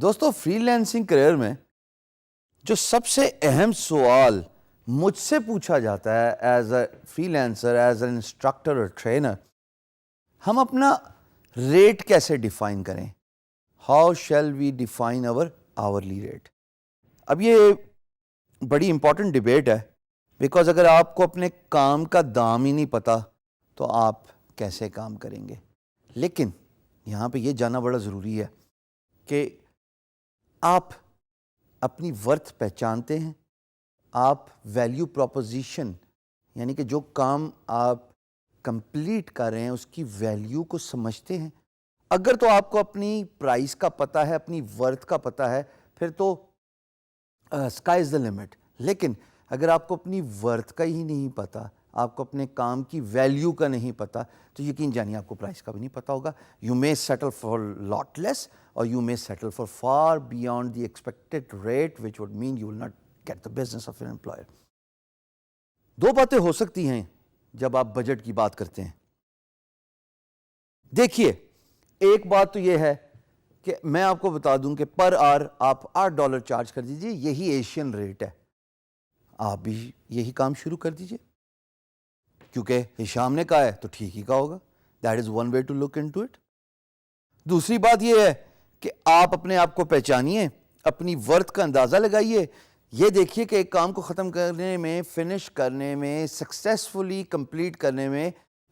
دوستو free lancing career میں جو سب سے اہم سوال مجھ سے پوچھا جاتا ہے as a freelancer, as an instructor اور ٹرینر، ہم اپنا ریٹ کیسے ڈیفائن کریں؟ How shall we define our hourly rate? اب یہ بڑی امپورٹنٹ ڈبیٹ ہے، بیکاز اگر آپ کو اپنے کام کا دام ہی نہیں پتا تو آپ کیسے کام کریں گے؟ لیکن یہاں پہ یہ جاننا بڑا ضروری ہے کہ آپ اپنی ورتھ پہچانتے ہیں، آپ ویلیو پروپوزیشن یعنی کہ جو کام آپ کمپلیٹ کر رہے ہیں اس کی ویلیو کو سمجھتے ہیں؟ اگر تو آپ کو اپنی پرائس کا پتہ ہے، اپنی ورتھ کا پتہ ہے، پھر تو اسکائی از دا لمٹ. لیکن اگر آپ کو اپنی ورتھ کا ہی نہیں پتہ، آپ کو اپنے کام کی ویلیو کا نہیں پتہ، تو یقین جانیے آپ کو پرائس کا بھی نہیں پتہ ہوگا. You may settle for lot less اور you may settle for far beyond the expected rate which would mean you will not get the business of an employer. دو باتیں ہو سکتی ہیں جب آپ بجٹ کی بات کرتے ہیں. دیکھیے، ایک بات تو یہ ہے کہ میں آپ کو بتا دوں کہ پر آر آپ $8 چارج کر دیجئے، یہی ایشین ریٹ ہے. آپ بھی یہی کام شروع کر دیجئے، کیونکہ ہشام نے کہا ہے تو ٹھیک ہی کہا ہوگا. That is one way to look into it. دوسری بات یہ ہے کہ آپ اپنے آپ کو پہچانیے، اپنی ورتھ کا اندازہ لگائیے. یہ دیکھیے کہ ایک کام کو ختم کرنے میں، فنش کرنے میں، سکسیسفلی کمپلیٹ کرنے میں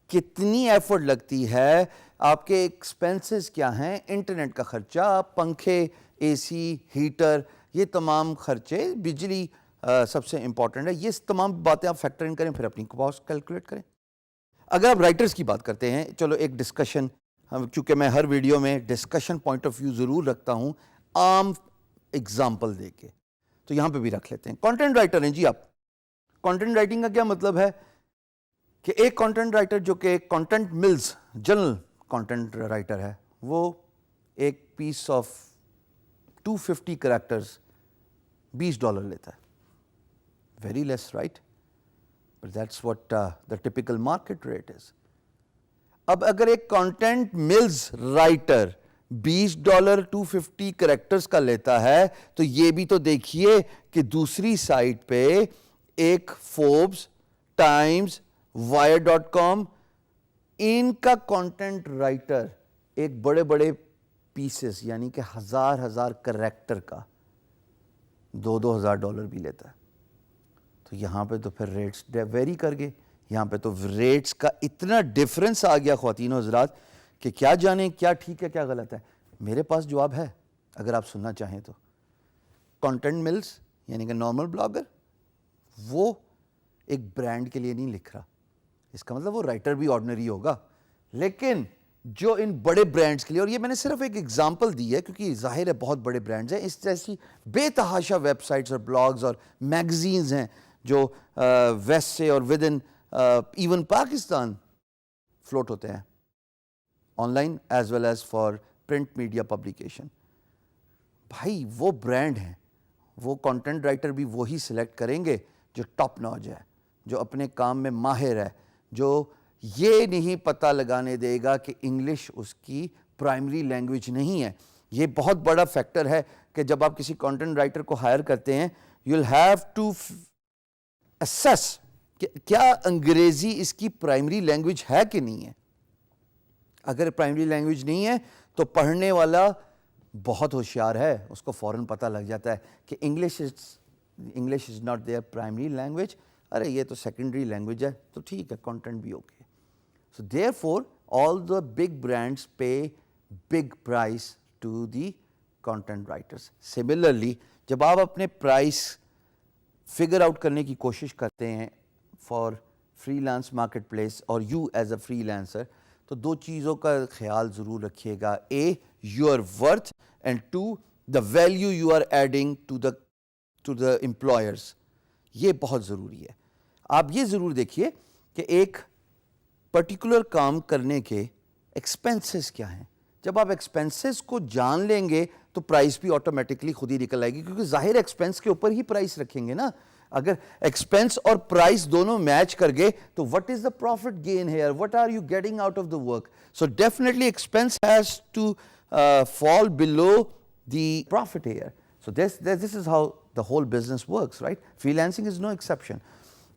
کتنی ایفرٹ لگتی ہے. آپ کے ایکسپینسز کیا ہیں؟ انٹرنیٹ کا خرچہ، پنکھے، اے سی، ہیٹر، یہ تمام خرچے، بجلی سب سے امپورٹنٹ ہے. یہ تمام باتیں آپ فیکٹر ان کریں، پھر اپنی کاسٹ کیلکولیٹ کریں. اگر آپ رائٹرز کی بات کرتے ہیں، چلو ایک ڈسکشن، کیونکہ میں ہر ویڈیو میں ڈسکشن پوائنٹ آف ویو ضرور رکھتا ہوں عام اگزامپل دے کے، تو یہاں پہ بھی رکھ لیتے ہیں. کانٹینٹ رائٹر ہیں جی آپ. کانٹینٹ رائٹنگ کا کیا مطلب ہے کہ ایک کانٹینٹ رائٹر جو کہ content mills general content writer ہے، وہ ایک پیس آف 250 کریکٹرز $20 لیتا ہے. Very less, right? But that's what the typical market rate is. اب اگر ایک کانٹینٹ ملز رائٹر $20 250 کریکٹرز کا لیتا ہے، تو یہ بھی تو دیکھیے کہ دوسری سائٹ پہ ایک فوربس، ٹائمز، wire.com، ان کا کانٹینٹ رائٹر ایک بڑے بڑے پیسز یعنی کہ ہزار کریکٹر کا $2,000 بھی لیتا ہے. تو یہاں پہ تو پھر ریٹس ویری کر گئے. یہاں پہ تو ریٹس کا اتنا ڈفرنس آ گیا خواتین و حضرات کہ کیا جانیں کیا ٹھیک ہے کیا غلط ہے. میرے پاس جواب ہے اگر آپ سننا چاہیں تو. کانٹینٹ ملز یعنی کہ نارمل بلاگر، وہ ایک برانڈ کے لیے نہیں لکھ رہا. اس کا مطلب وہ رائٹر بھی آرڈنری ہوگا، لیکن جو ان بڑے برانڈز کے لیے، اور یہ میں نے صرف ایک ایگزامپل دی ہے کیونکہ ظاہر ہے بہت بڑے برانڈز ہیں، اس جیسی بے تحاشا ویب سائٹس اور بلاگز اور میگزینز ہیں جو ویسٹ سے اور within even Pakistan float ہوتے ہیں، online as well as for print media publication. بھائی وہ برانڈ ہیں، وہ کانٹینٹ رائٹر بھی وہی سلیکٹ کریں گے جو ٹاپ ناچ ہے، جو اپنے کام میں ماہر ہے، جو یہ نہیں پتہ لگانے دے گا کہ انگلش اس کی پرائمری لینگویج نہیں ہے. یہ بہت بڑا فیکٹر ہے کہ جب آپ کسی کانٹینٹ رائٹر کو ہائر کرتے ہیں، you will have to assess کہ کیا انگریزی اس کی پرائمری لینگویج ہے کہ نہیں ہے. اگر پرائمری لینگویج نہیں ہے تو پڑھنے والا بہت ہوشیار ہے، اس کو فوراً پتہ لگ جاتا ہے کہ English is not their primary language, ارے یہ تو سیکنڈری لینگویج ہے، تو ٹھیک ہے کانٹینٹ بھی okay. So therefore all the big brands pay big prize to the content writers. Similarly جب آپ اپنے پرائس فگر آؤٹ کرنے کی کوشش کرتے ہیں for freelance marketplace اور you as a freelancer, تو دو چیزوں کا خیال ضرور رکھیے گا. A your worth and to the value you are adding to the employers. یہ بہت ضروری ہے. آپ یہ ضرور دیکھیے کہ ایک پرٹیکولر کام کرنے کے ایکسپینسز کیا ہیں. جب آپ ایکسپینسز کو جان لیں گے تو پرائس بھی آٹومیٹکلی خود ہی نکل آئے گی، کیونکہ ظاہر ایکسپینس کے اوپر ہی پرائس رکھیں گے نا. اگر ایکسپینس اور پرائس دونوں میچ کر گئے تو what is the profit gain here, what are you getting out of the work. So definitely expense has to fall below the profit here. So this is how the whole business works, right? Freelancing is no exception.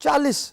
40